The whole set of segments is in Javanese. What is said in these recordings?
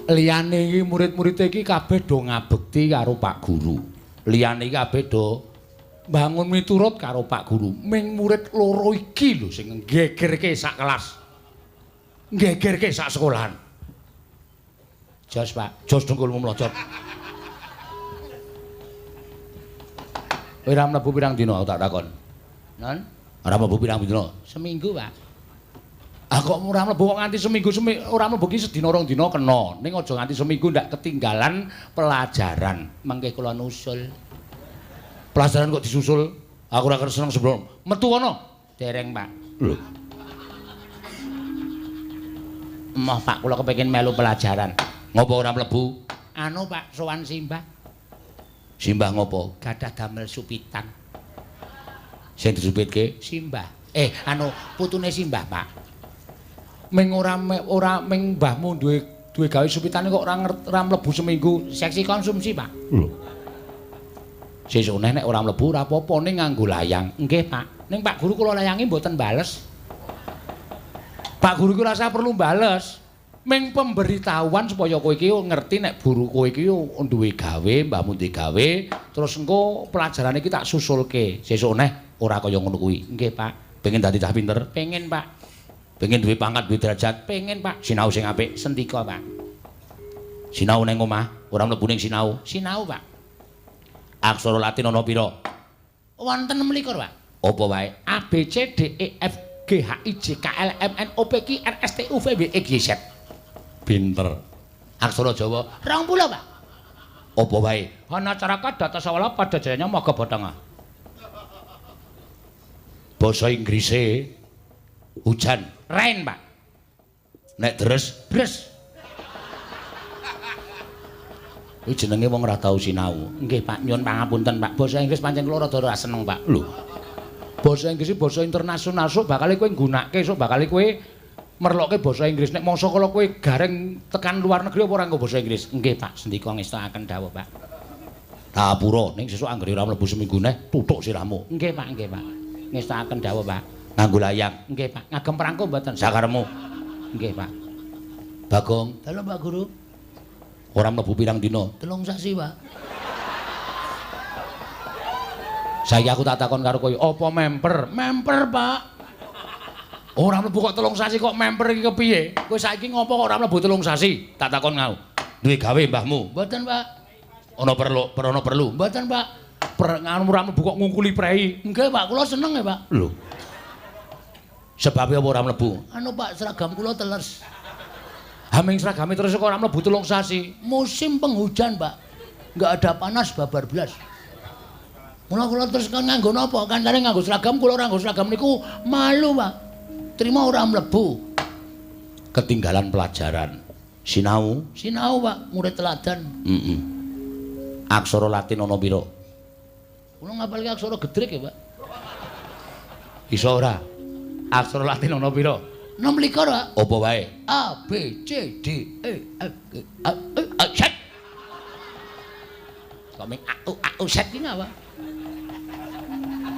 Liyane iki murid-murid iki kabeh do ngabekti karo Pak Guru. Liyane iki kabeh do bangun miturut karo Pak Guru. Ming murid loro iki lho sing nggegerke sak kelas. Nggegerke sak sekolahan. Jos, Pak. Jos dengkulmu mlocot. Kowe ora mlebu pirang dina tak takon? Non? Ora mlebu pirang dina? Seminggu, Pak. Ah kok ora mlebu kok nganti seminggu ora mlebu ki sedina rong dina kena. Ning aja nganti seminggu ndak ketinggalan pelajaran. Mengke kula nusul. Pelajaran kok disusul? Aku ora seneng sebelum metu kono. Dereng, Pak. Lho. Emoh, Pak, kula kepengin melu pelajaran. Ngopo ora mlebu? Anu, Pak, sowan Simbah. Simbah ngopo? Gadah damel supitan. Sing disupitke Simbah. Anu putune Simbah, Pak. Ming ora ming mbahmu duwe gawe supitane kok ora mlebu seminggu seksi konsumsi, Pak. Lho. Sesuk nek ora mlebu ora apa-apa ning nganggo layang. Nggih, Pak. Ning Pak Guru kula layangi mboten bales. Pak Guru ki rasa perlu bales. Ming pemberitahuan supaya kowe iki ngerti nek guru kowe iki duwe gawe, mbahmu duwe gawe, terus engko pelajarane iki tak susulke. Sesuk neh ora kaya ngono kuwi. Nggih, Pak. Pengen dadi cah pinter? Pengen, Pak. Pengen duwe pangkat, duwe derajat? Pengen, Pak. Sinau sing apik, sendika, Pak. Sinau ning omah, ora mlebu ning sinau. Sinau, Pak. Aksara Latin ana pira? Wonten 26, Pak. Apa wae? A B C D E F G H I J K L M N O P Q R S T U V W X Y Z. Pinter. Aksara Jawa 20, Pak. Apa wae? Ana caraka data sawala pada jayanya maga batanga. Basa Inggrise hujan, rain, Pak. Nek deres, bres. Kuwi jenenge wong ora tau sinau. Nggih, Pak, nyuwun pangapunten, Pak. Basa Inggris pancen kula rada ora seneng, Pak. Lho. Basa Inggris iki basa internasional, sok bakal kowe nggunakake, sok bakal kowe merlokke basa Inggris. Nek mangsa kala kowe gareng tekan luar negeri apa ora nggo basa Inggris? Nggih, Pak, sendika ngestakaken dawuh, Pak. Tapura ning sesuk anggere ora mlebu seminggu neh tutuk sirahmu. Nggih, Pak, nggih, Pak. Ngestakaken dawuh, Pak. Nganggo layang. Nggih, Pak. Ngagem perangko mboten? Sakaremu. Nggih, Pak. Bagong, dalu Pak Guru. Ora mlebu pirang dina? 3 sasi, Pak. Saiki aku tak takon karo kowe, apa memper? Memper, Pak. Ora mlebu kok 3 sasi kok memper iki kepiye? Kowe saiki ngopo kok ora mlebu 3 sasi? Tak takon ngau. Duwe gawe mbahmu? Mboten, Pak. Ana perlu? Mboten, Pak. Nganu ora mlebu kok ngungkuli prei. Nggih, Pak, kula seneng ya, Pak. Lho. Sebab apa ora mlebu? Anu, Pak, seragam kula teles. Haming seragame terus kok ora mlebu 3 sasi. Musim penghujan, Pak. Enggak ada panas babar blas. Mula kula terus kan nganggo napa? Kancane nganggo seragam, kula ora nganggo seragam niku malu, Pak. Trima ora mlebu. Ketinggalan pelajaran. Sinau, Pak, murid teladan. Aksara Latin ana pira? Kula ngapalke aksara gedrek ya, Pak. Iso ora? Aksara Latin ana pira? 26, Pak. Apa wae? A B C D E F G A Z. Kok ming A U Z ki ngapa?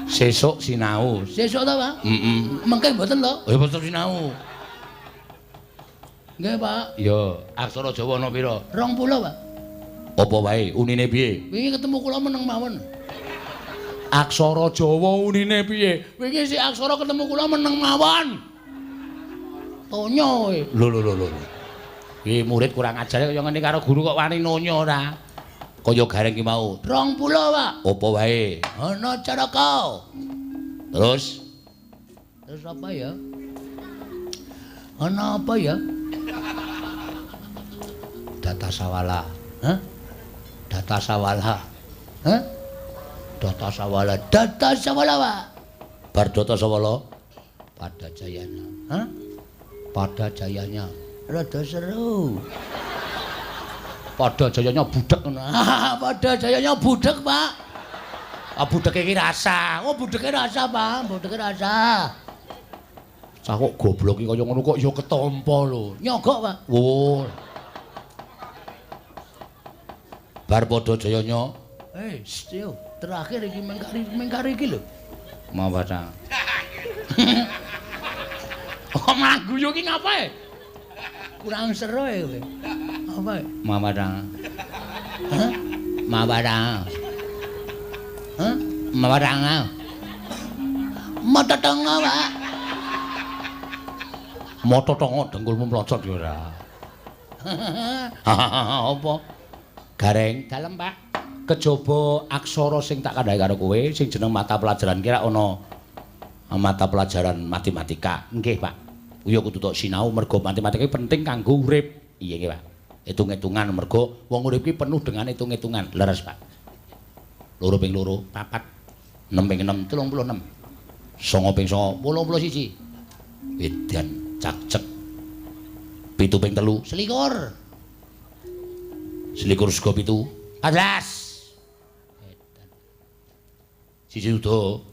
Sesuk sinau. Sesuk ta, Pak? Mengke mboten to? Ya mboten sinau. Nggih, Pak. Ya, aksara Jawa ana pira? 20, Pak. Apa wae? Unine piye? Wingi ketemu kula meneng mawon. Aksara Jawa unine piye? Wingi si aksara ketemu kula meneng mawon. Tonyo e. Lho. Iki murid kurang ajar kaya ngene karo guru kok wani nonyo ora. Kaya gareng ki mau. 20, Pak. Apa wae? Ana caraka. Terus apa ya? Ana apa ya? Data sawala. Hah? Data sawala. Hah? Data sawala, Pak. Bar data sawala pada jayanya. Hah? Pada jayanya. Rada seru. Pada jayanya budek ngono. Pada jayanya budek, Pak. Ah budeke iki rasa. Oh budeke rasa, Pak. Budeke rasa. Cah kok goblok iki kaya ngono kok ya ketampa lho. Nyogok, Pak. Oh. Bar pada jayanya. Yo, terakhir iki mengkari iki lho. Mau baca. Kok malah guyu ki ngapae? Kurang seru kowe. Apa? Mawarang. Hah? Mawarang. Hah? Mawarang. Mata tengah, Pak. Mata tengah dengkulmu mlocot ya ora. Apa? Gareng dalem, Pak. Kejaba aksara sing tak kandhani karo kowe sing jeneng mata pelajaran kira ana mata pelajaran matematika. Nggih, Pak. Kuwi kudu tok sinau mergo matematika penting kanggo urip. Iya nggih, Pak. Hitung-hitungan mergo wong urip iki penuh dengan hitung-hitungan. Leres, Pak. 2 ping 2, 4, 6 ping 6, 36. 9 ping 9, 81. Edan cak-cek. 7 ping 3, 21. 21 sego 7, 14. Siji udo.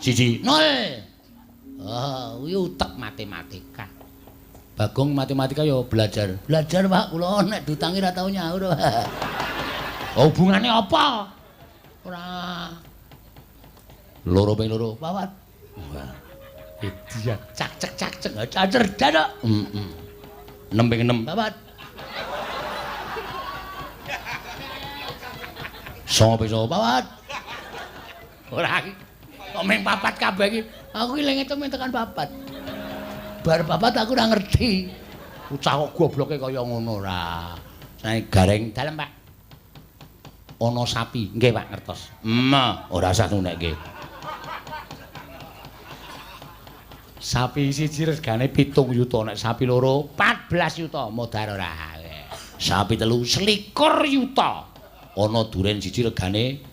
Siji 0. Oh, kuwi utek matematika. Bagong matematika ya belajar. Belajar, Pak, kula nek dutangi ra tau nyaur. Oh, hubungane apa? Ora. 2 ping 2, pawat. Wah. Dia cak-cek ajar dadak. 6 ping 6, pawat. 9 ping 9, pawat. Ora iki. Kok ming papat kabeh iki. Aku ki eling ngitung tekan papat. Bar papat aku ora ngerti. Ucah kok gobloke kaya ngono ora. Sae gareng dalem, Pak. Ana sapi. Nggih, Pak, ngertos. Ora usah nunekke. Sapi siji regane 7 yuta, nek sapi loro 14 yuta, modar ora. Sapi telu 21 yuta. Ana duren siji regane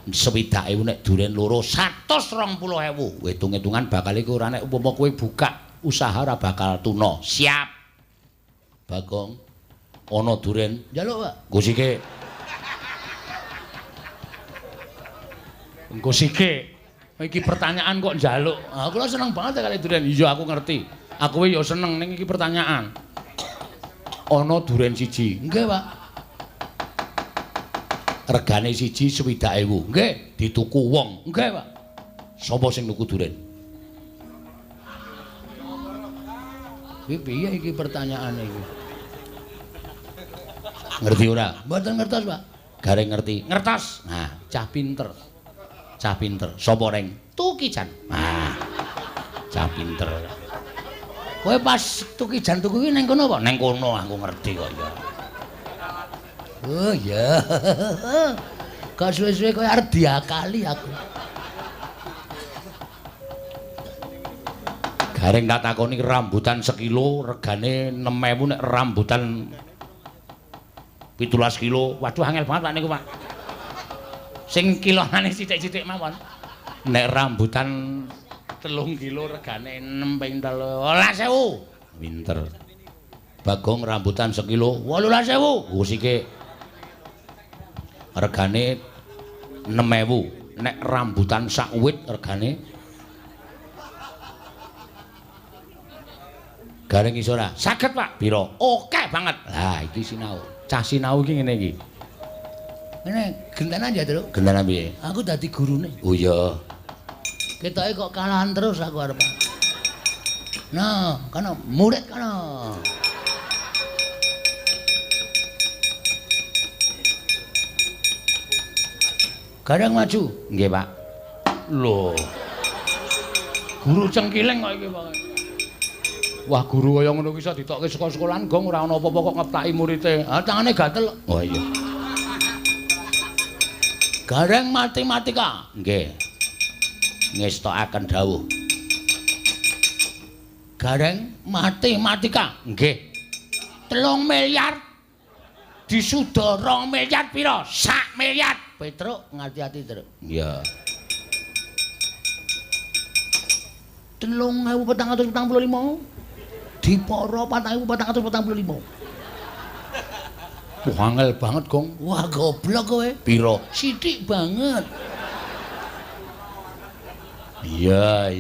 60.000, nek duren loro 120.000. Hitung-hitungan bakal iku ora nek umpama kowe buka usaha ora bakal tuna. Siap. Bagong. Ana duren. Njaluk, Pak. Nggo sike. Engko sike. Iki pertanyaan kok njaluk. Aku lho seneng banget kali duren. Iya aku ngerti. Aku ya seneng ning iki pertanyaan. Ana duren siji. Nggih, Pak. Regane siji 60.000. Nggih, dituku wong. Nggih, Pak. Sapa sing nuku duren? Piye iki pertanyaane iki? Ngerti ora? Mboten ngertos, Pak. Gareng ngerti. Ngertos. Nah, cah pinter. Cah pinter. Sapa reng? Tukijan. Nah. Cah pinter. Kowe pas Tukijan tuku iki ning kono apa? Ning kono aku ngerti kok ya. Oh ya. Kok suwe-suwe kowe arep diakali aku. Gareng tak takoni rambutan sekilo regane 6.000 nek rambutan 17 kilo. Waduh angel banget Pak niku, Pak. Sing kilonane sithik-sithik mawon. Nek rambutan 3 kilo regane 6 ping 13.000. Pinter. Bagong rambutan sekilo 18.000. Usike regane 6.000. Nek rambutan sak wit regane Gareng iso ora? Saged, Pak. Pira? Oke banget. Lah iki sinau. Cah sinau iki ngene iki. Ngene gentenan ya, Tru? Gentenan piye? Aku dadi gurune. Oh iya. Ketoke kok kalahan terus aku arep. Nah, kana murid kana. Gareng maju. Nggih, Pak. Lho. Guru cengkileng kok iki, Pak. Wah, guru kaya ngono ki iso ditokke saka sekolahan gong ora ana apa-apa kok ngeptaki murite. Ah, tangane gatel. Oh iya. Gareng matematika. Nggih. Ngestokaken dawuh. Gareng matematika. Nggih. 3 miliar disuda 2 miliar pira? 1 miliar. Petruk ngati-ati, Truk. Iya. 3.445. Dipara 4.445. Wah, angel banget, Gong. Wah, goblok kowe. Pira? Sithik banget. Iya.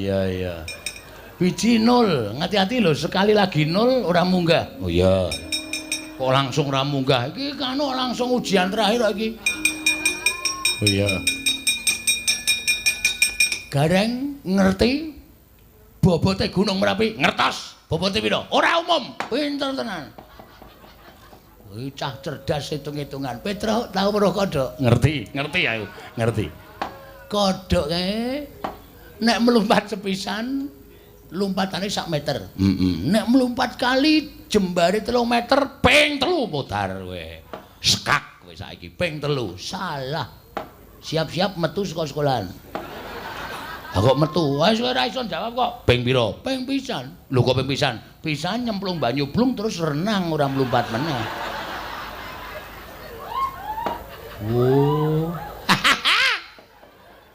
Biji 0. Ngati-ati lho, sekali lagi 0 ora munggah. Oh iya. Kok langsung ora munggah? Iki kan langsung ujian terakhir kok iki. Oh iya. Gareng ngerti bobote Gunung Merapi? Ngertos. Bobote pira? Ora umum. Pinter tenan. Cah cerdas hitung-hitungan. Petro tau weruh kodhok? Ngerti aku, ngerti. Kodhok kae nek melumpat sepisan lompatane sak meter. Nek melumpat kali jembare 3 meter ping 3 putar kowe. Skak kowe saiki ping 3. Salah. Siap-siap metu saka sekolahan. Lah kok metu? Wis ora iso jawab kok. Ping pira? Ping pisan. Lho kok ping pisan? Pisan nyemplung banyu blung terus renang ora mlumpat meneh. Oh.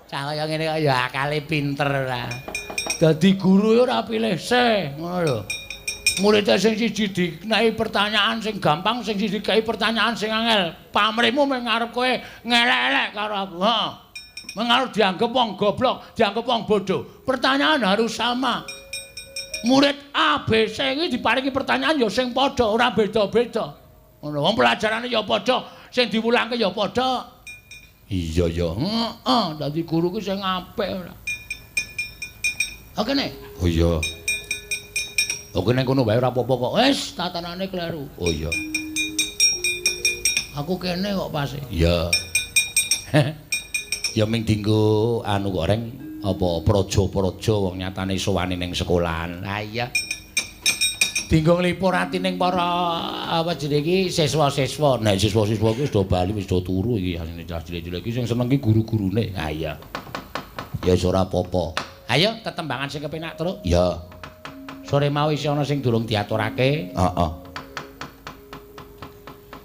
Cah kaya ngene kok ya akale pinter ora. Dadi guru ora pilih se, ngono lho. Murid sing siji dikenai pertanyaan sing gampang, sing siji dikai pertanyaan sing angel. Pamrihmu mung ngarep kowe ngelek-elek karo aku. Heeh. Mengarep dianggep wong goblok, dianggep wong bodoh. Pertanyaan harus sama. Murid A, B, C iki diparingi pertanyaan ya sing padha, ora beda-beda. Ngono, wong pelajarane ya padha, sing diwulangke ya padha. Iya ya. Heeh, dadi guru ku sing apik ora. Oke nek. Oh iya. Oke nek kono wae ora apa-apa kok. Wis tatanane kleru. Oh iya. Aku kene kok pas. Iya. Ya ming dienggo anu kok reng apa praja-praja wong nyatane sowane ning sekolahan. Ha iya. Dienggo nglipur ati ning para apa jenenge iki siswa-siswa. Nek siswa-siswa kuwi wis do bali wis do turu iki asine cilik-cilik iki sing seneng ki guru-gurune. Ha iya. Ya wis ora apa-apa. Ayo tetembangan sing kepenak terus. Ya. Sore mau isih ana sing durung diaturake. Heeh.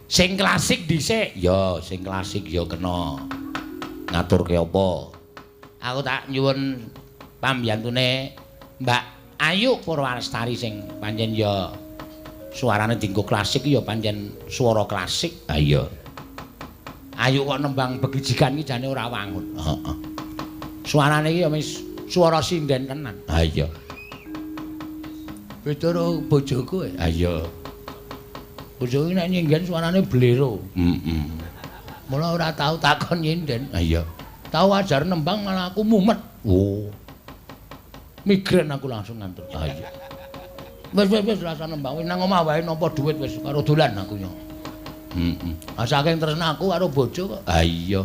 Sing klasik dhisik. Ya, sing klasik ya kena. Ngaturke apa? Aku tak nyuwun pambiyantune Mbak Ayu Purwalestari sing pancen ya suarane dienggo klasik ya pancen swara klasik. Ha iya. Ayu kok nembang begijikan iki jane ora wangun. Heeh. Suarane iki ya wis swara sinden tenan. Ha iya. Beda karo bojoku. Ha iya. Bojoku nek nyinggen suarane blero. Mula ora tau takon nyinden. Ha iya. Tau ajar nembang malah aku mumet. Oh. Migren aku langsung ngantuk. Ha iya. Wis rasa nembang wis nang omah wae nampa dhuwit wis karo dolan aku yo. Saking tresna aku karo bojo kok. Ha iya.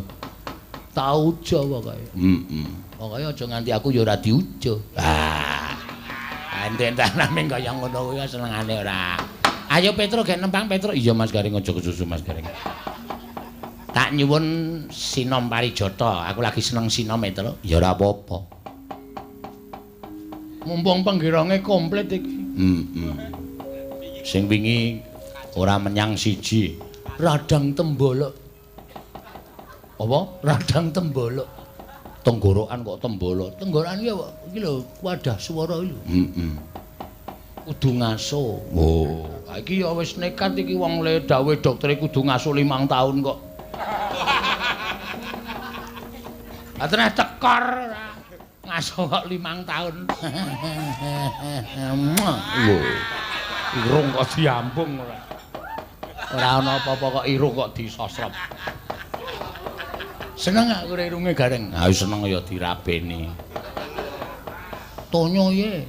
Tau uja pokoke. Pokoke aja nganti aku ya ora diuja. Enten-entenan ning kaya ngono kuwi senengane ora. Ayo Petro gek nembang Petro. Iya Mas Garing aja kesusu Mas Garing. Tak nyuwun sinom parijata. Aku lagi seneng sinom Petro. Ya ora apa-apa. Mumpung penggironge komplit iki. Sing wingi ora menyang siji. Radang tembolok. Apa? Radang tembolok. Tenggorokan kok tembolok. Tenggorokan iki lho wadah swara iki lho. Kudu ngaso. Oh, iki ya wis nekat iki wong le dawuh dokter kudu ngaso 5 tahun kok. Ateneh tekor ngaso kok 5 tahun. Lho. Irung kok diambung ora. Ora ana apa-apa kok irung kok disosrop. Seneng aku irunge Gareng. Ha seneng ya dirabeni. Tonyo ye.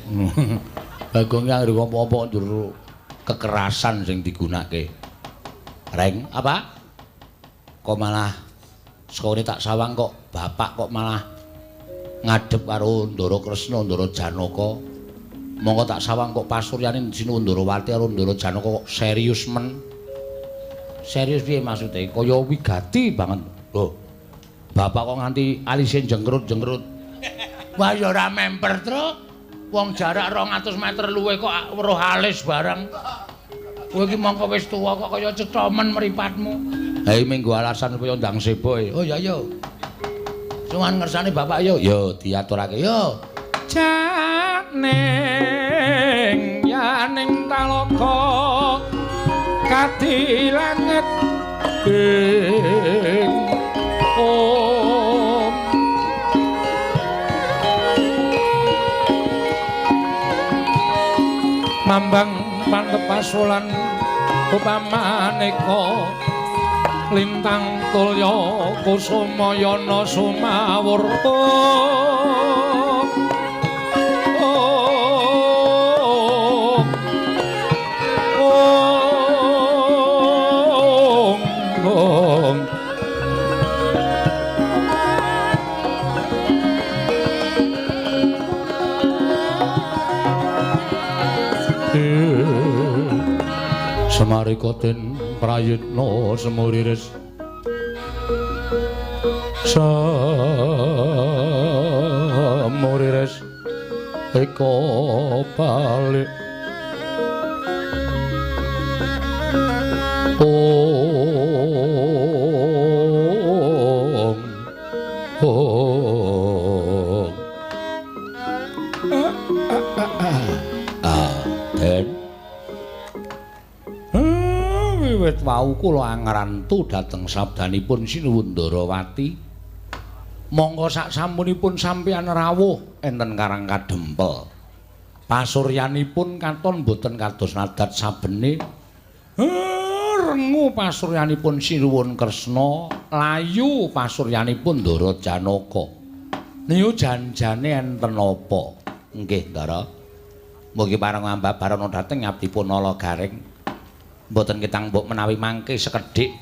Bagong yang apa-apa njur kekerasan sing digunakake. Reng, apa? Kok malah sekone tak sawang kok bapak kok malah ngadep karo Ndara Kresna, Ndara Janaka. Monggo tak sawang kok pasuryane Sinu Ndarawati karo Ndara Janaka kok serius men. Serius piye maksude? Kaya wigati banget. Loh. Bapak kok nganti alise jengkrut-jengkrut. Wah ya ora memper, Tru. Wong jarak 200 meter luwih kok weruh alis barang. Kowe iki mongko wis tuwa kok kaya cethomen mripatmu. Ha iki minggu alasan supaya ndang sebo. Oh ya yo. Cuman ngersane bapak yo. Yo diaturake yo. Janing yaning talaka kadilanget Om Mambang Pantepasulan upamaneka lintang tulya kusumayana sumawur Samarikaten prayitna semuriris samuriris eka balik wiwit wau kula angrantu dhateng sabdanipun Sinuwun Ndarawati monggo saksampunipun sampeyan rawuh enten Karang Kadempel pasuryanipun katon boten kados nadat sabene rengu pasuryanipun Sinuwun Kresna layu pasuryanipun Ndara Janaka niku janjane enten apa nggih Ndara mugi pareng ambabarana dhateng abdipun Nala Garing mboten kitang mbok menawi mangke sekedhik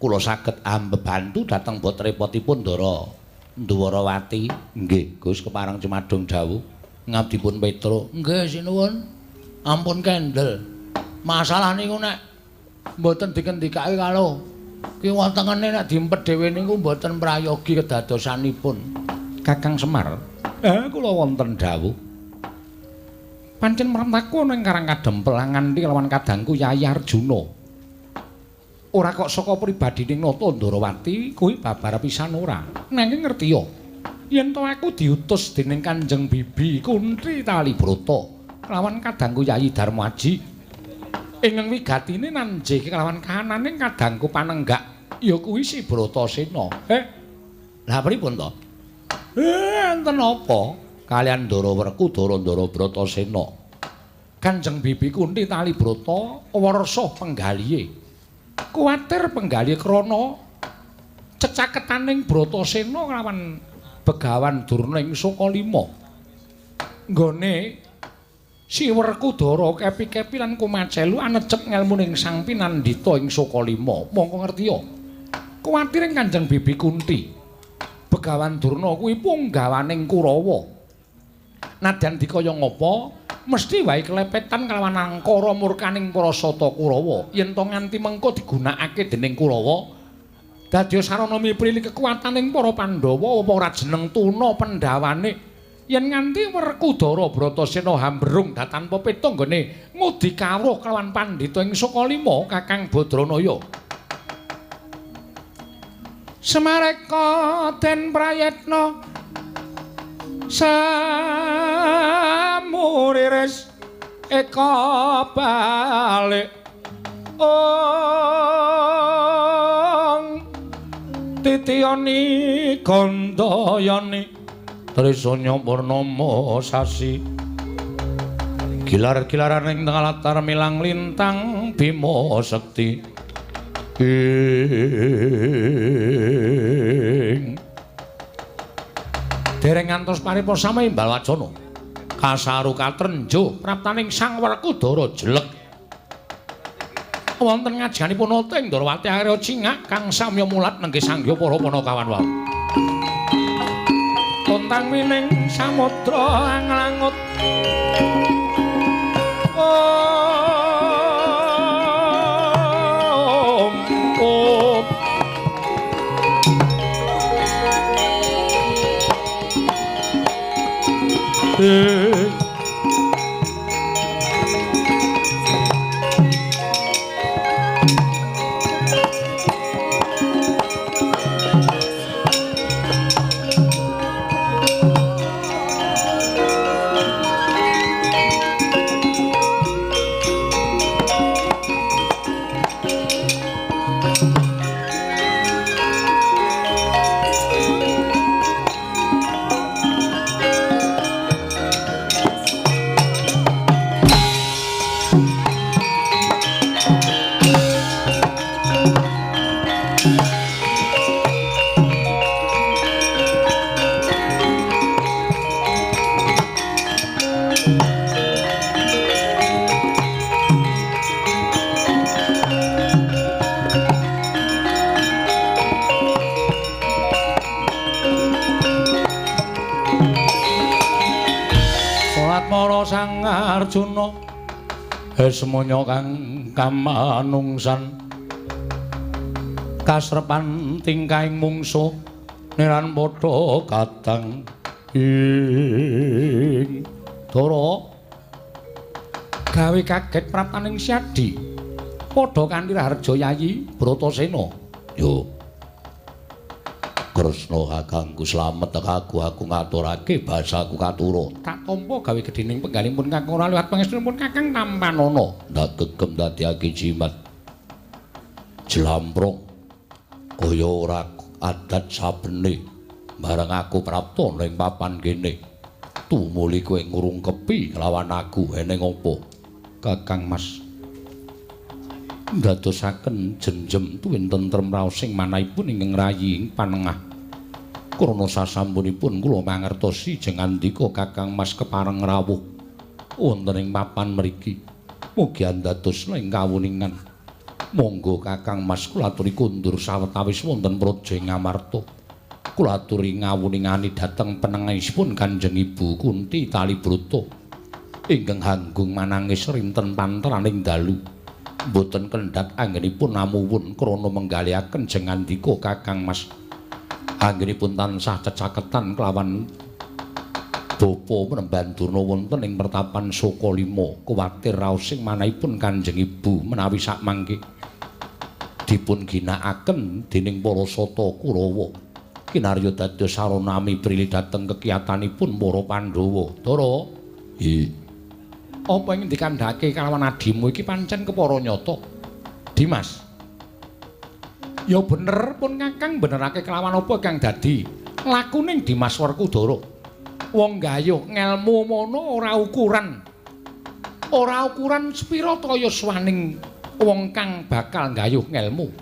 kula saged ambebantu dhateng bot repotipun Ndara Ndarawati nggih Gus kepareng cumadung dawuh ngabdipun Petro nggih sinuwun ampun kendel masalah niku nek mboten dikendikake kalau kiwatengene nek diempet dhewe niku mboten prayogi kedadosanipun Kakang Semar kula wonten dawuh pancen mrentaku ning Karang Kadempel nganti lawan kadangku Yayi Arjuna. Ora kok saka pribadine Nata Ndarawati kuwi babar pisan ora. Nanging ngerti yo. Yen to aku diutus dening Kanjeng Bibi Kuntri Talibrata kelawan kadangku Yayi Darmaji ingkang wigatine nanjih kelawan kahananing kadangku panenggak ya kuwi si Bratasena. Lah pripun to? Enten apa? Kalian Ndarawerku Ndara Bratasena Kanjeng Bibi Kunthi Talibrata warsa penggalihe kuwatir penggali krana cecaketaning Bratasena kelawan Begawan Durna ing Sukalima nggone si Werkudara kepi-kepi lan kumacelu anecep ngelmuning Sang Pinandhita ing Sukalima mongko ngerti ya kuwatir Kanjeng Bibi Kunthi Begawan Durna kuwi punggawaning Kurawa nadyan dikaya ngapa mesti wae kelepetan kelawan angkara murkaning para sata Kurawa yen to nganti mengko digunakake dening Kurawa dadi sarana miprili kekuwataning para Pandhawa apa ora jeneng tuna pendhawane yen nganti Werkudara Bratasena hambrung tanpa peta nggone ngudi kawruh kelawan pandhita ing Sukalima Kakang Badranaya Semareka den prayetna samuriris eka balik titiyani gandayani trisanya purnama sasi gilar-gilaran ing tengah latar milang lintang Bima Sekti dereng ngantos paripursa imbal wacana kasaru katrenjo praptaning Sang Werkudara jelek wonten ngajianipun Nata ing Ndarawati Arya Cingak kang samya mulat nenggih sanggya para panakawan wau kontang mining samudra anglangut Arjuna semono kang kamanungsan kasrepan tingkahing mungsuh niran padha kadang ing Dara gawe kaget prapaning Syadi padha kanthi Harja Yayi Bratasena. Yo Kresna kakangku slamet aku ngaturake basaku katura. Tak tampa gawe gedhening penggalipun kakang ora liwat pangestunipun Kakang Tampanana. Ndak gegem dadiake jimat. Jlamprong kaya ora adat sabene bareng aku prapta ning papan kene. Tumuli kowe ngrungkepi lawan aku eneng apa? Kakang Mas ndadosaken jenjem tuwin tentrem raos sing manahipun ingkang rayi ing panengah. Krana sasampunipun kula mangertosi jeng andika Kakang Mas kepareng rawuh wonten ing papan mriki. Mugi andadosna ing kawuningan. Monggo Kakang Mas kula aturi kundur sawetawis wonten Praja Ngamarta. Kula aturi ngawuningani dhateng penengaipun Kanjeng Ibu Kunti Talibrata ingkang hanggung manangis rinten panteraning dalu. Mboten kendhat anggenipun namuwun krana menggalihaken jeng andika Kakang Mas. Anggenipun tansah cecaketan kelawan bapa Penemban Durna wonten ing pertapan Sokalima. Kuwatir raos sing manahipun Kanjeng Ibu menawi sakmangke dipun ginakaken dening para sata Kurawa kinarya dados saronami prilih dhateng kekiyatanipun para Pandhawa. Dara, apa ingin dikandhake kalawan adimu iki pancen kepara nyata. Dimas. Ya bener pun Kakang benerake kelawan apa kang dadi lakuning Dimas Werkudara. Wong gayuh ngelmu mono ora ukuran. Ora ukuran sepira kaya swaning wong kang bakal gayuh ngelmu.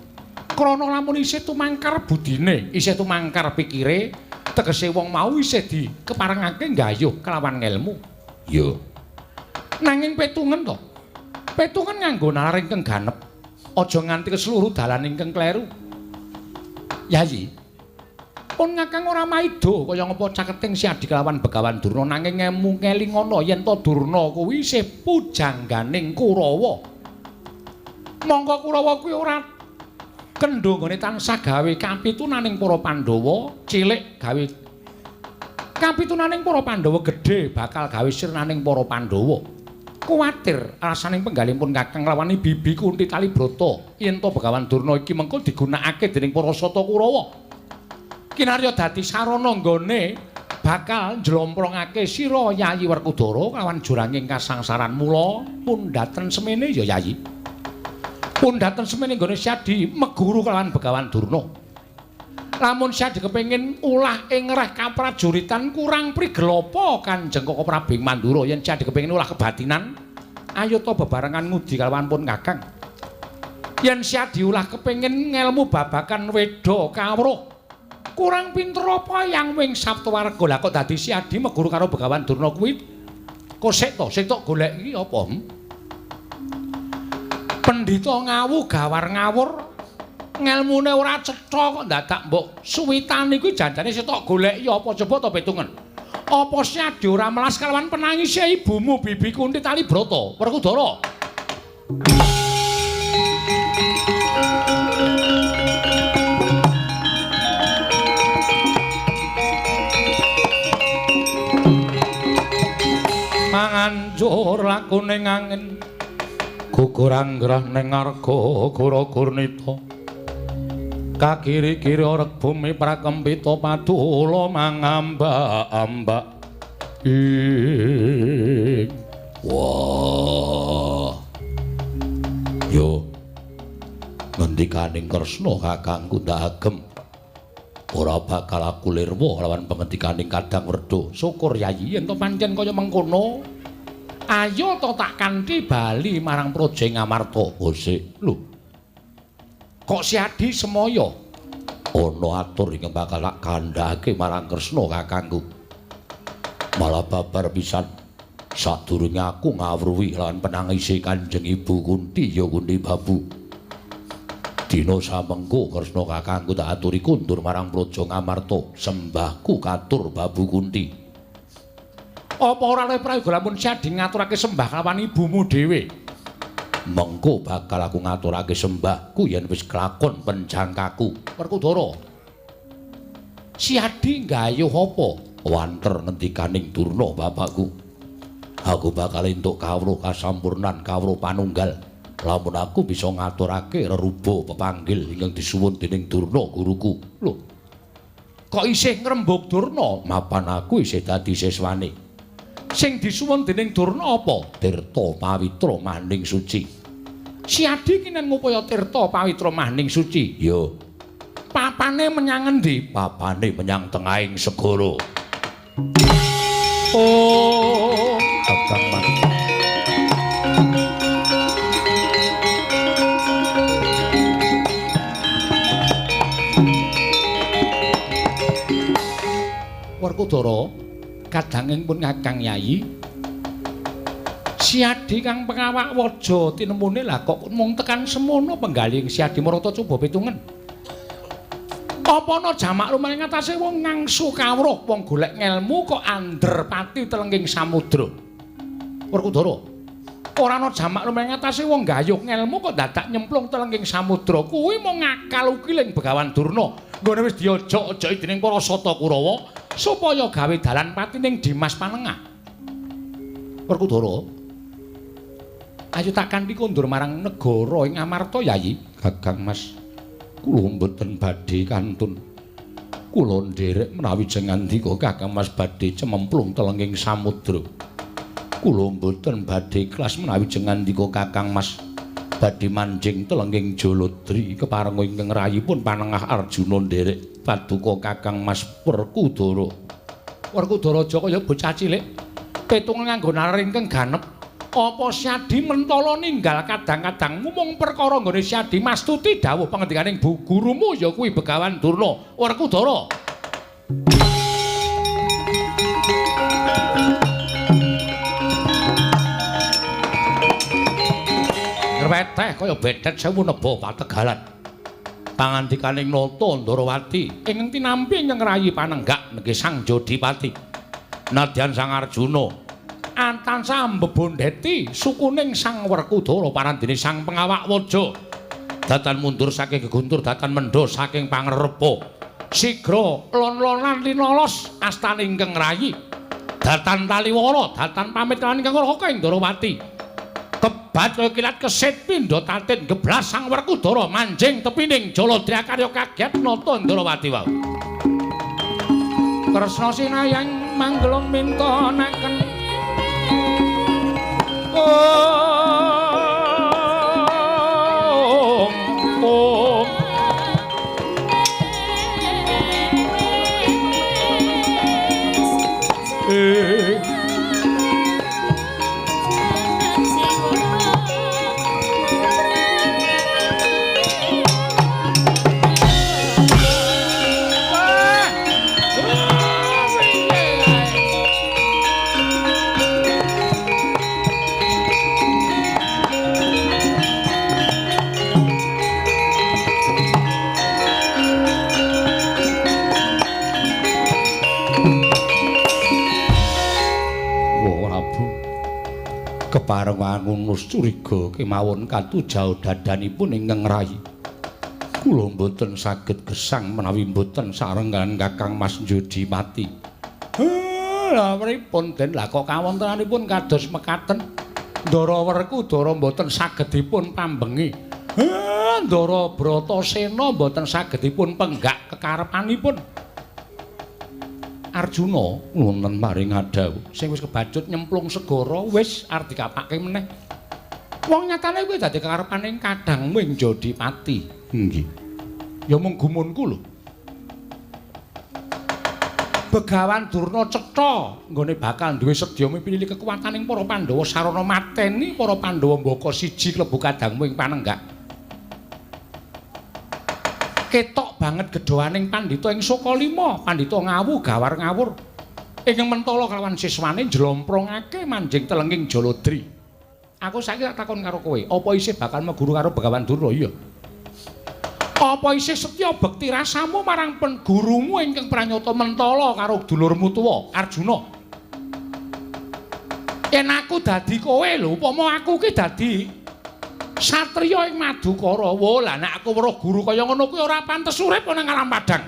Krana lamun isih tumangkar budine, isih tumangkar pikire, tegese wong mau isih dikeparengake gayuh kelawan ngelmu. Ya. Nanging petungen to. Petungen nganggo nalar ingkang ganep. Aja nganti keseluruh dalan ingkang kleru. Yayi. Pun Kakang ora maido kaya ngapa caketing Syadi kelawan Begawan Durna nanging ngemu ngelingana yen to Durna kuwi isih pujangganing Kurawa. Monggo Kurawa kuwi ora kendho nggone tansah gawe kapitunaning para Pandhawa, cilik gawe kapitunaning para Pandhawa, gedhe bakal gawe sirnaning para Pandhawa. Kuwatir alasaning penggalipun Kakang lawani Bibi Kunti Talibrata yen to Begawan Durna iki mengko digunakake dening para sata Kurawa. Kinarya dadi sarana nggone bakal njlomprongake sira Yayi Werkudara kelawan juranging kasangsaran. Mula pundhaten semene ya Yayi. Pundhaten semene nggone Syadi meguru kelawan Begawan Durna. Lamun Syadi kepengin ulah ing reh kaprajuritan kurang prigel apa Kanjeng Koko Prabu Mandura yen Syadi kepengin ulah kebatinan ayo to bebarengan ngudi kalawan pun Kakang. Yen Syadi ulah kepengin ngelmu babakan Weda Kawruh kurang pinter apa yang wing Saptawarga. Lah kok dadi Syadi meguru karo Begawan Durna kuwi kok sik to golek iki apa? Pendhita ngawu gawar ngawur ngelmune ora cetha kok dadak mbok suwitane kuwi janjane setok goleki apa coba to petungen. Apa Syadi ora melas kalawan penangise ibumu Bibi Kunti Talibrata Werkudara? Manganjur lakuning angin gugur anggrah ning arga Gura Gurnita. Kakiri-kiri orek bumi prakempita padula mangambak-ambak. Wah. Yo. Ngendikaning Kresna kakangku ndak agem. Ora bakal aku lirwa lawan pengendikaning Kadang Werda. Syukur Yayi yen to pancen kaya mengkono. Ayo to tak kanthi bali marang Praja Ngamarta. Bose. Lho. Kok Syadi semaya ana atur ingkang bakal tak kandhake marang Kresna kakangku. Malah babar pisan sadurunge aku ngawruhi lawan penangise Kanjeng Ibu Kunti ya Kunti Babu. Dina samengko Kresna kakangku tak aturi kundur marang Praja Ngamarta, sembahku katur Babu Kunti. Apa ora luwih prayoga lamun Siadi ngaturake sembah kelawan ibumu dhewe? Mengko bakal aku ngaturake sembahku yen wis kelakon penjangkaku. Werkudara. Siadi nggayuh apa? Wanter ngendikaning Durna bapakku. Aku bakal entuk kawruh kasampurnan kawruh panunggal. Lamun aku bisa ngaturake reruba pepanggil ingkang disuwun dening Durna guruku. Lho. Kok isih ngrembug Durna? Mapan aku isih dadi siswane. Sing disuwun dening Durna apa? Tirta Pawitra Maning Suci. Siadi kinen ngupaya Tirta Pawitra Maning Suci. Yo. Papane menyang endi? Papane menyang tengahing segara. Oh, Kakang Mas. Werkudara, kadanging pun Kakang Yayi. Siadi kang pengawak waja tinemune lah kok mung tekan semono penggaling Siadi marata coba pitungen. Apa ana jamak lumaring ngatasé wong ngangsu kawruh wong golek ngelmu kok ander pati telenging samudra. Werkudara, ora ana jamak lumaring ngatasé wong gayuh ngelmu kok dadak nyemplung telenging samudra. Kuwi mung ngakal ukiling Begawan Durna. Nggone wis diojok-ojoki dening para Sata Kurawa supaya gawe dalan pati ning Dimas Panengah. Werkudara, ayo tak kanthi kondur marang negara ing Amarta Yayi. Kakang Mas, kula mboten badhe kantun. Kula nderek menawi jengandika Kakang Mas badhe cememplung telenging samudra. Kula mboten badhe ikhlas menawi jengandika Kakang Mas badhe manjing telenging Jaladri keparenga ingkang rayipun Panengah Arjuna nderek paduka Kakang Mas Werkudara. Werkudara aja kaya bocah cilik petung nganggo nalar ingkang ganep. Apa Siadi mentala ninggal kadang-kadang mung perkara nggone Siadi mastuti dawuh pangendikaning bu gurumu ya kuwi Begawan Durna. Werkudara. Ngrweteh kaya bedet sewu neba pategalan. Pangandikaning Nata Ndarawati ingkang tinampi ingkang rayi panenggak nggih Sang Jodipati. Nadyan Sang Arjuna antansah mbebondheti sukuning Sang Werkudara parandene Sang Pengawak Waja. Datan mundur saking geguntur datan mendha saking pangrepa. Sigra lon-lonan linolos astane ingkang rayi. Datan taliwara datan pamit lan ingkang Raka Ndarawati. Kebat kaya kilat kesit pindha tatin geblas Sang Werkudara manjing tepining Jaladri karya kaget Nata Ndarawati wau. Kresna sinayang manggelung mintonaken Om kepareng wangunus curiga kemawon katujau dadanipun ingkang rayi. Kula mboten saged gesang menawi mboten sarengan Kakang Mas Jodipati. Lha pripun den lah kok kawontenanipun kados mekaten. Ndara Werkudara mboten sagedipun pambengi. Ndara Bratasena mboten sagedipun penggak kekarepanipun. Arjuna wonten maring adawu sing wis kebacut nyemplung segara wis arep dikapake meneh. Wong nyatane kuwi dadi kekarepaning kadangmu ing Jodipati. Nggih. Ya mung gumunku lho. Begawan Durna cetha nggone bakal duwe sedya mipilih kekuwataning para Pandhawa sarana mateni para Pandhawa mbaka siji klebu kadangmu ing panenggak. Ketok banget gedhoaning pandhita ing Sokalima, pandhita Ngawu gawar ngawur. Ingkang mentala kelawan siswane njlomprongake manjing telenging Jaladri. Aku saiki tak takon karo kowe, apa isih bakal meguru karo Begawan Durna? Iya. Apa isih setya bekti rasamu marang gurumu ingkang pranyata mentala karo dulurmu tuwa Arjuna? Yen aku dadi kowe lho, upama aku ki dadi satriya ing Madukara. Wo, lah nek aku weruh guru kaya ngono kuwi ora pantes urip ana ing alam padang.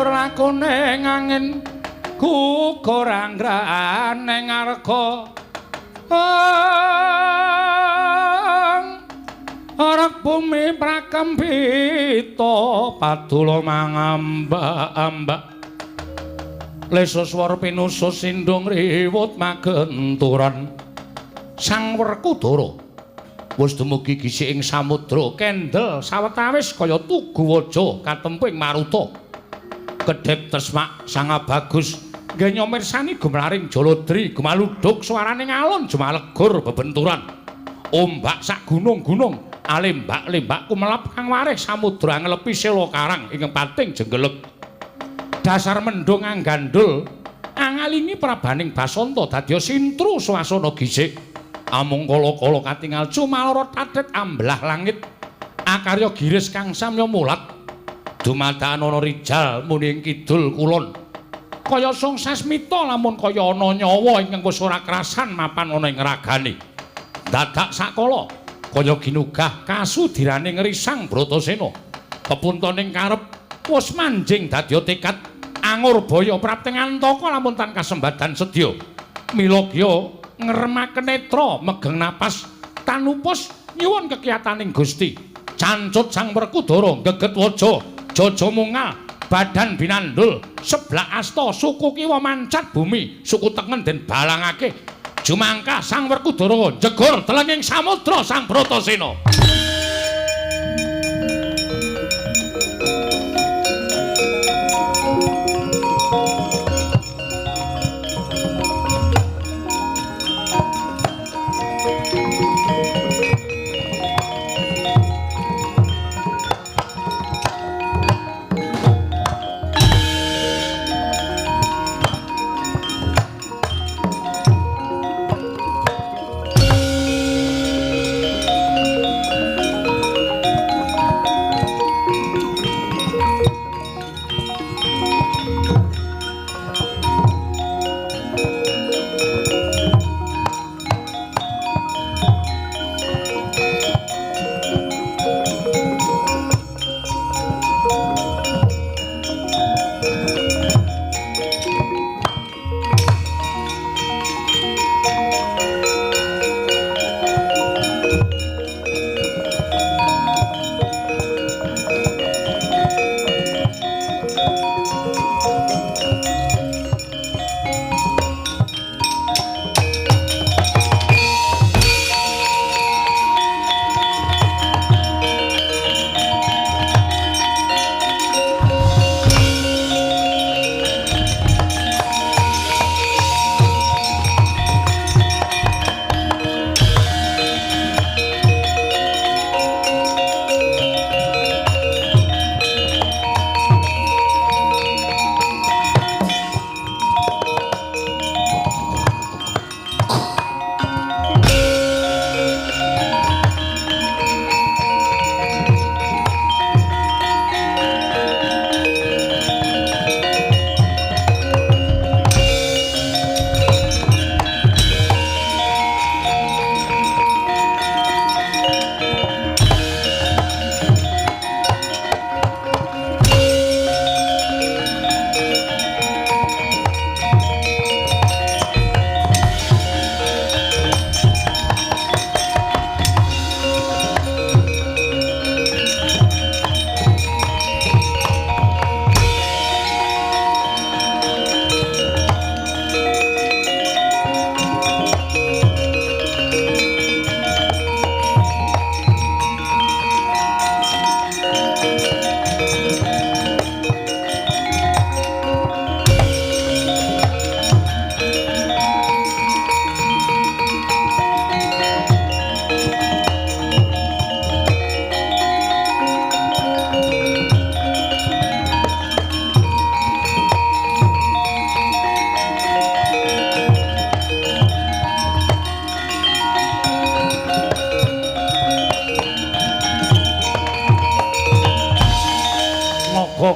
Lakone angin gugur anggrane ngarga arep bumi prakempita padula mangambak-ambak lesoswara pinusus sindung riwut magenturan Sang Werkudara wis dumugi gisik ing samudra kendel sawetawis kaya tugu waja katempuh ing maruta kedhep tresmak sang bagus nggih nyamirsani gumlaring Jaladri gumaludhuk swarane ngalon jumalegur bebenturan ombak sak gunung-gunung alembak-lembak kumelap kang warih samudra nglepi sela karang ing pating jenggelek dasar mendung anggandul angalingi prabaning Basanta dadya sintru swasana gisik amung kala-kala katingal cumaloro tatet amblah langit akarya giris kang samya mulat dumadakan ana rijal muni ing kidul kulon kaya sung sasmita lamun kaya ana nyawa ingkang wis ora krasan mapan ana ing ragane dadak sakala kaya ginugah kasudiraning risang Bratasena pepuntaning karep wis manjing dadya tekad angur baya prapting antaka lamun tan kasembadan sedya milagya ngremaken netra megeng napas tanupus nyuwun kekiyataning Gusti cancut Sang Werkudara geget waja Jaja mungal badan binandul seblak asta suku kiwa mancat bumi suku tengen den balangake jumangkah Sang Werkudara jegur telenging samudra Sang Bratasena.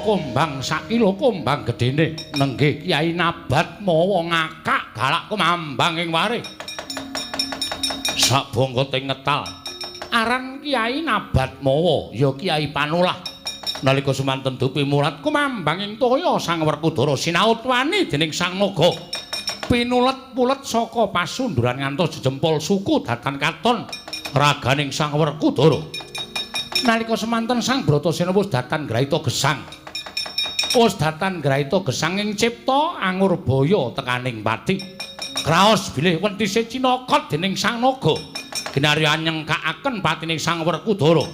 kumbang sakilo kumbang gedene nenggih Kyai Nabat mawa ngakak galak kumambang ing wari sak bongkoting ngetal aran Kyai Nabat mawa ya Kyai Panulah nalika semanten dupi mulat kumambang ing toya Sang Werkudara sinaut wani dening Sang Naga pinulet-pulet saka pasunduran ngantos jempol suku datan katon raganing Sang Werkudara nalika semanten Sang Bratasena wis datan graita gesang. Wis datan graita gesang ing cipta Angurbaya tekaning pati. Kraos bilih wentise cinakot dening Sang Naga. Ginarya nyengkakaken patining Sang Werkudara.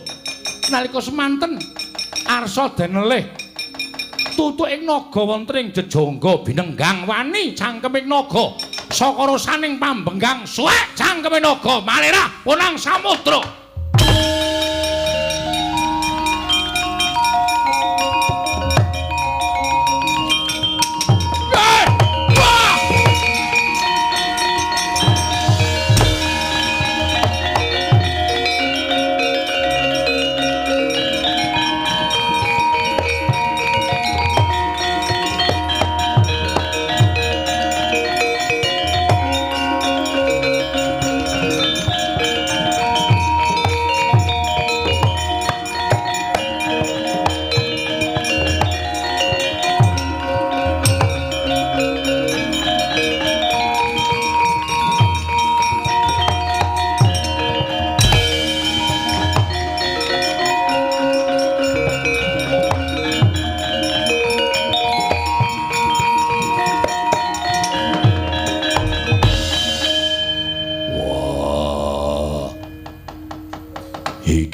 Nalika semanten arsa denelih tutuking naga wonten ing jejangga binenggang wani cangkeming naga saka rosaning pambenggang suwek cangkeming naga malirah punang samudra.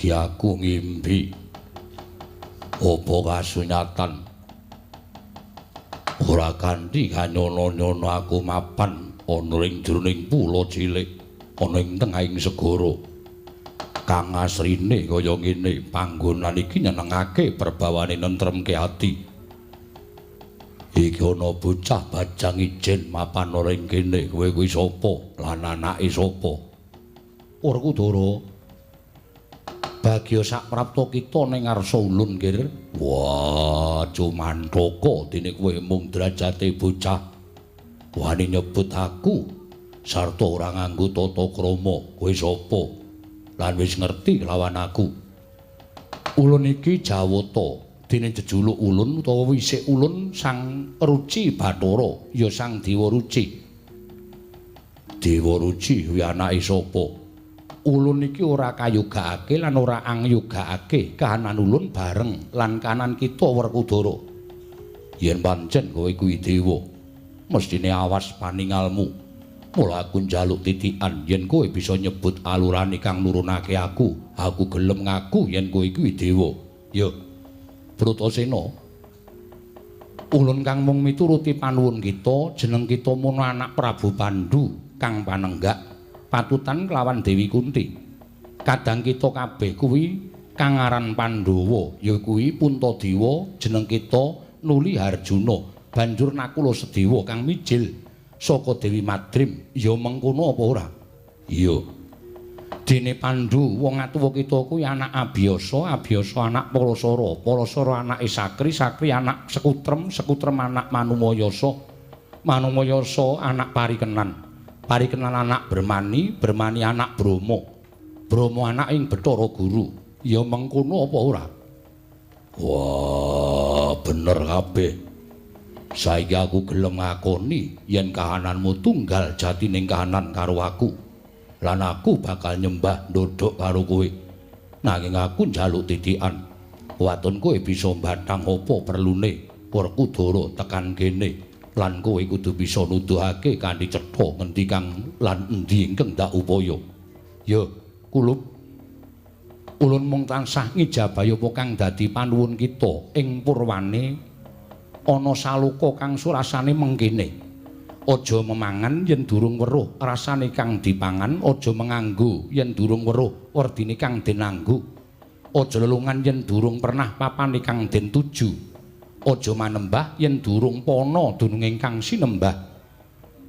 Aku ngimpi apa kasunyatan ora kanthi kanyono-nyono aku mapan ana ing jroning pulo cilik ana ing tengahing segara kang asrine kaya ngene panggonan iki nyenengake perbawane nentremke ati iki ana bocah bajang ijen mapan ora ing kene kowe kuwi sapa lan anake sapa Werkudara bagya sak prapta kita ning ngarsa ulun kir. Wah, cumantaka dene kowe mung derajate bocah. Wani nyebut aku sarta ora nganggo tata krama. Kowe sapa? Lan wis ngerti lawan aku. Ulun iki Jawata, dene jejuluk ulun utawa wisik ulun Sang Ruci Bathara, ya Sang Dewa Ruci. Dewa Ruci kuwi anake sapa? Ulun iki ora kayogakake lan ora angyogakake kahanan ulun bareng lan kahanan kita Werkudara. Yen pancen kowe kuwi dewa, mestine awas paningalmu. Mula aku njaluk titikan yen kowe bisa nyebut alurane kang nurunake aku gelem ngaku yen kowe kuwi dewa. Ya, Bratasena. Ulun kang mung mituruti panuwun kita, jeneng kita muna anak Prabu Pandhu kang panenggak patutan kelawan Dewi Kunti. Kadang kita kabeh kuwi kang aran Pandhawa, ya kuwi Puntadewa, jeneng kita nuli Harjuna, banjur Nakula Sedewa kang mijil saka Dewi Madrim, ya mengkono apa ora? Iya. Dene Pandhu wong atuwa kita kuwi anak Abiyasa, Abiyasa anak Palasara, Palasara anake Sakri, Sakri anak Sekutrem, Sekutrem anak Manumayasa, Manumayasa anak Parikenan. Parikenan anak Bermani, Bermani anak Brama. Brama anak ing Bathara Guru. Ya mengkono apa ora? Wah, bener kabeh. Saiki aku gelem ngakoni yen kahananmu tunggal jatining kahanan karo aku. Lan aku bakal nyembah ndodhok karo kowe. Nanging aku njaluk titikan. Waton kowe bisa mbathang apa perlune Werkudara tekan kene. Lan kowe kudu bisa nuduhake kanthi cetha ngendi kang lan endi ingkang ndak upaya. Ya, kulup. Ulun mung tansah ngijabahi apa kang dadi panuwun kita ing purwane ana saluka kang surasane mengkene. Aja memangan yen durung weruh rasane kang dipangan, aja menganggo yen durung weruh werdine kang denanggo. Aja lelungan yen durung pernah papane kang den tuju. Aja manembah yen durung pana dununging kang sinembah.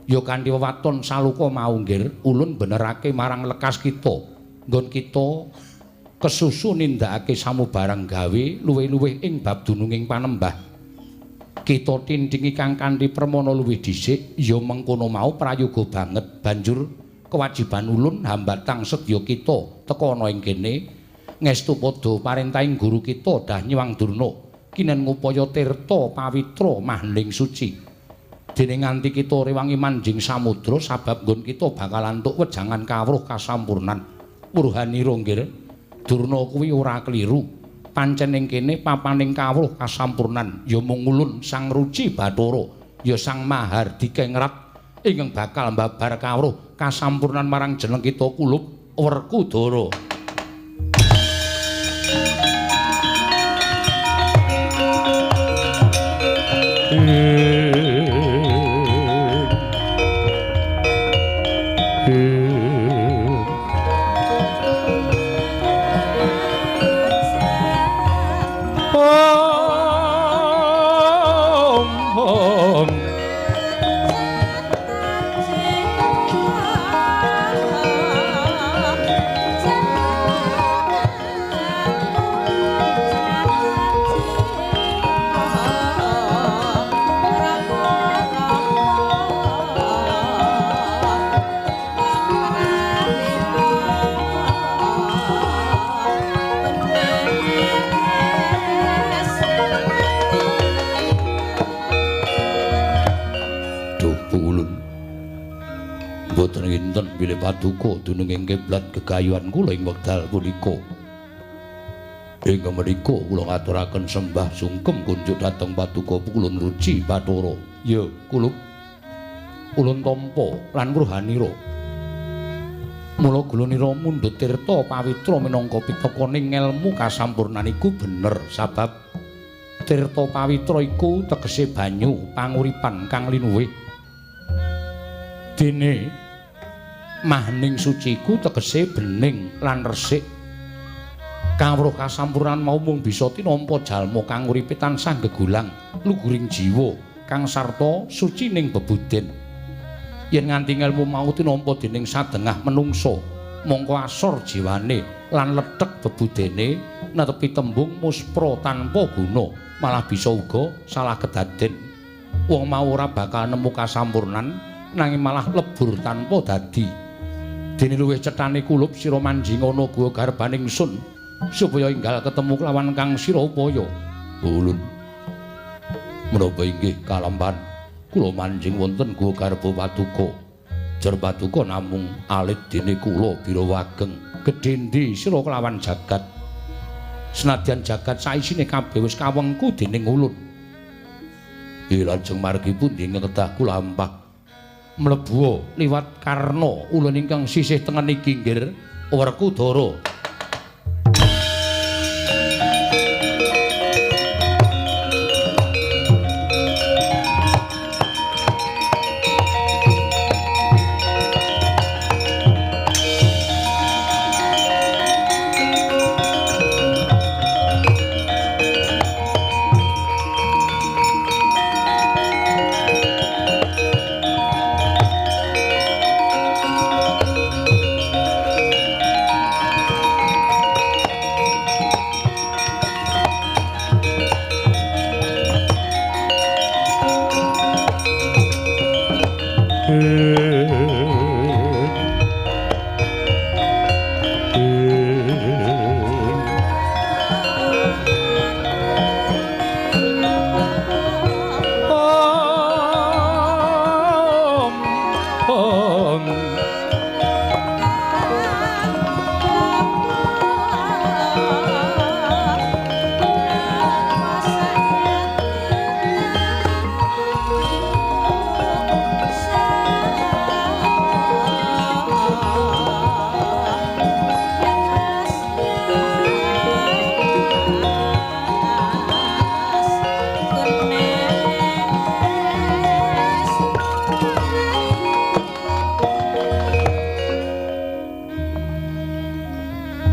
Ya kanthi wewaton saluka mau nggir ulun benerake marang lekas kita. Nggon kita kesusu nindakake samubarang gawe luwih-luwih ing bab dununging panembah. Kita tintingi kang kanthi permana luwih dhisik ya mengkono mau prayoga banget banjur kewajiban ulun hambatang sedya kita teka ana ing kene ngestu padha parentahing guru kita Dah Nyiwang Durna kinen ngupaya tirta pawitra mahling suci dene nganti kita rewangi manjing samudra sabab nggon kita bakal antuk wejangan kawruh kasampurnan Purhanira nggih Durna kuwi ora kliru pancen ing kene papaning kawruh kasampurnan ya mung ulun Sang Ruci Bathara ya Sang Mahardika Ngrat ingkang bakal mbabar kawruh kasampurnan marang jeneng kita Kulup Werkudara. Bilih paduka dununging kiblat gegayuhan kula ing wekdal punika. Ing menika kula ngaturaken sembah sungkem kunjuk dhateng paduka Kulun Ruci Bathara. Ya, Kulup. Ulun tampa lan Purhanira. Mula gulunira mundhut tirta pawitra minangka pitakaning ngelmu kasampurnan iku bener sabab tirta pawitra iku tegese banyu panguripan kang linuwih. Dene mahning suciku tegese bening lan resik kawruh kasampurnan mau mung bisa tinampa jalma kang uripe tansah gegulang luguring jiwa kang sarta suci ning bebuden yen nganti ngelmu mau tinampa dening sadengah menungso mongko asor jiwane lan lethek bebudene netepi tembung muspra tanpa guna malah bisa uga salah kedaden wong mau ora bakal nemu kasampurnan nanging malah lebur tanpa dadi. Dene luwih cethane Kulup sira manjing ana guwa garbaning sun supaya enggal ketemu kelawan kang sira upaya. Ulun. Menapa inggih kalamban kula manjing wonten guwa garba paduka. Jer paduka namung alit dene kula bira wageng gedhendi sira kelawan jagat. Senadyan jagat saisine kabeh wis kawengku dening ulun. Lajeng margi pundi ngedah kula ampah mlebu liwat karna ulun ingkang sisih tengen iki nggih Werkudara.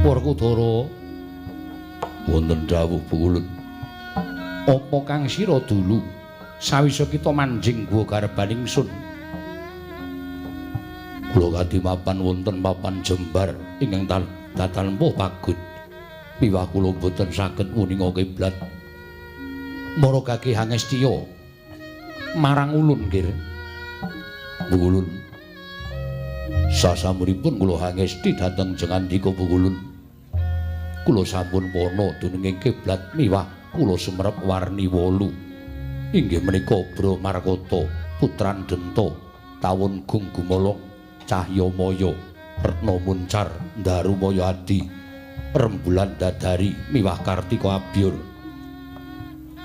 Werkudara wonten dawuh Bukulun apa kang sira dulu sawise kita manjing guwa garbaning sun kula kadhi mapan wonten papan jembar ingkang datal empuh pagut miwah kula boten saged wuninga kiblat. Maragake hangestiya marang ulun nggih. Ulun. Sasampunipun kula hangesti dhateng jengandika ulun. Kula sampun wana dununging kiblat miwah kula sumerep warni 8. Inggih menika Bra Markata, Putran Denta, Tawun Gung Gumala, Cahya Maya, Retna Muncar, Darumaya Adi, Rembulan Dadari miwah Kartika Abyur.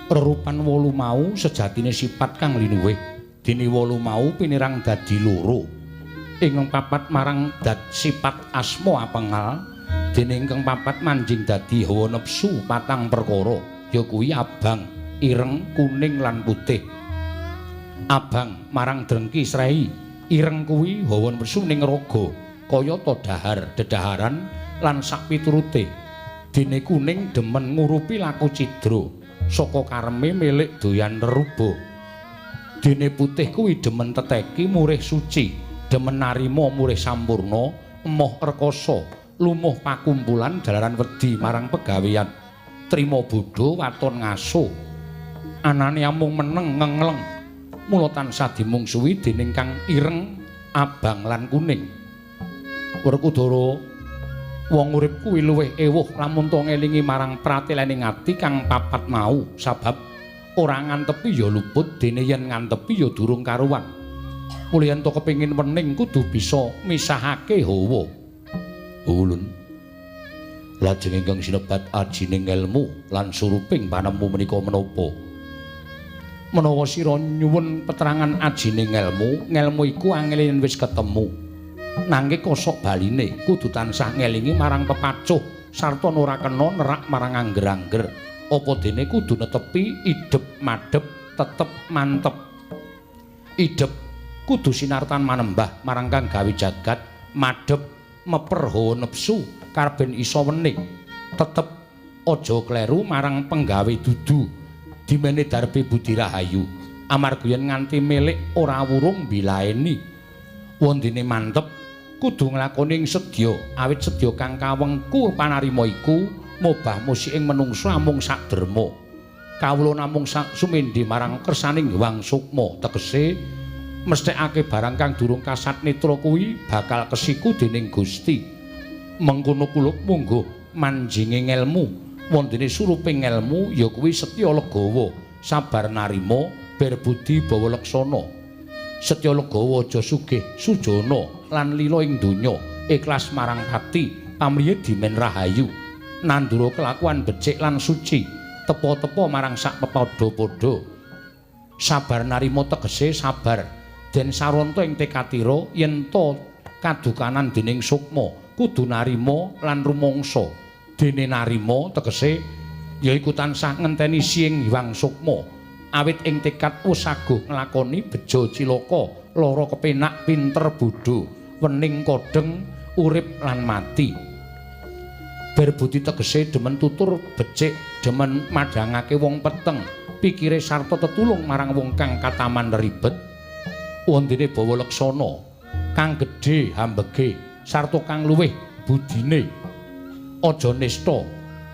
Rerupan 8 mau sejatine sifat kang linuwih. Dene 8 mau pinirang dadi 2. Ingkang 4 marang sifat asma apengal, dene ingkang 4 manjing dadi hawa nepsu 4 perkara, ya kuwi abang, ireng, kuning lan putih. Abang marang drengki srei, ireng kuwi hawa nepsu ning raga, kaya ta dahar, dedaharan lan sak piturute. Dene kuning demen ngurupi laku cidra. Saka kareme milik doyan reruba. Dene putih kuwi demen teteki murih suci, demen narima murih sampurna, emoh rekasa, lumuh pakumpulan dalaran wedi marang pegawean, trima bodho waton ngaso. Anane amung meneng ngengleng, mula tansah dimungsuhi dening kang ireng, abang lan kuning. Werkudara wong urip kuwi luwih ewuh lamun to ngelingi marang prateléning ati kang 4 mau, sabab ora ngantepi ya luput, dene yen ngantepi ya durung karuwan. Mula yen to kepengin wening kudu bisa misahake hawa. Ulun. Lajeng ingkang sinebat ajining ilmu lan suruping panemu menika menapa? Menawa sira nyuwun peterangan ajining ilmu, ngelmu iku angel yen wis ketemu. Nanging kosok baline kudu tansah ngelingi marang pepacuh sarta ora kena nerak marang angger-angger. Apa dene kudu netepi idep madhep tetep mantep. Idep kudu sinartan manembah marang kang gawe jagat, madhep meper hawa nepsu karben isa wening. Tetep aja kleru marang penggawe dudu. Dimene darbe budi rahayu. Amarga yen nganti milik ora wurung bilaeni. Wondene mantep kudu nglakoni sedya, awit sedya kang kawengku panarima iku mobah musiking menungsa amung sak derma. Kawula namung sak sumendhe marang kersaning Hyang Sukma, tegese mesthekake barang kang durung kasat netra kuwi bakal kesiku dening Gusti. Mengkono kula munggo manjinging ilmu, wondene suruping ilmu ya kuwi setya legawa, sabar narima, berbudi bawa leksana. Setya legawa aja sugih sujana lan lila ing donya, ikhlas marang pati, pamriye dimen rahayu, nandura kelakuan becik lan suci, tepa-tepa marang sak pepadha-padha. Sabar narima tegese sabar, den saranta ing tekatira yen to kadukanan dening sukma, kudu narima lan rumangsa. Dene narima tegese yaiku tansah ngenteni siing Hyang Sukma, awit ing tekad wis aguh nglakoni beja cilaka, lara kepenak, pinter bodho. Wening kodeng urip lan mati. Berbudi tegese demen tutur becik, demen madhangake wong peteng, pikire sarta tetulung marang wong kang kataman ribet. Wondene bawa leksana, kang gedhe hambege, sarta kang luwih budine. Aja nista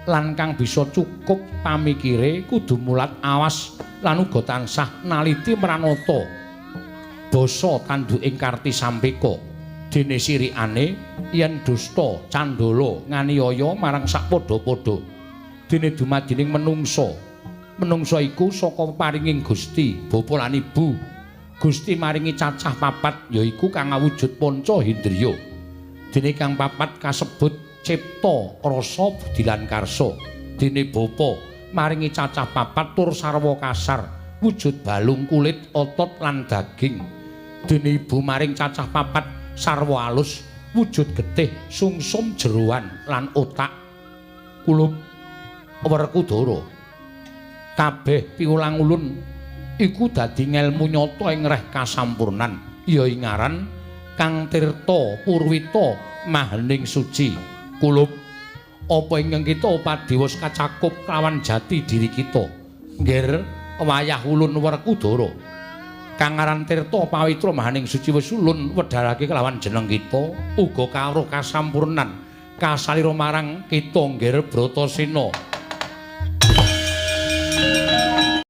lan kang bisa cukup pamikire kudu mulat awas lan uga tansah naliti mranata basa tanduking karti sampeka. Dene sirikane yen dusta candala nganiaya marang sakpadha-padha. Dene dumadining menungsa. Menungsa iku saka paringing Gusti, bapa lan ibu. Gusti maringi cacah 4 yaiku kang awujud panca indriya. Dene kang 4 kasebut cipta, rasa, budi lan karsa. Dene bapa maringi cacah 4 tur sarwa kasar, wujud balung kulit, otot lan daging. Dene ibu maring cacah 4 sarwa alus, wujud getih, sungsum jeroan lan otak. Kulup Werkudara, kabeh piwulang ulun iku dadi ngelmu nyata ing reh kasampurnan, ya ing aran Kang Tirta Purwita Mahening Suci. Kulup apa ingkang kita padhewos kacakup kelawan jati diri kita. Nggir wayah ulun Werkudara Kang aran Tirta Pawitra Mahaning Suci wis ulun wedharake kelawan jeneng kita, uga kawruh kasampurnan kasalira marang kita ngger Bratasena.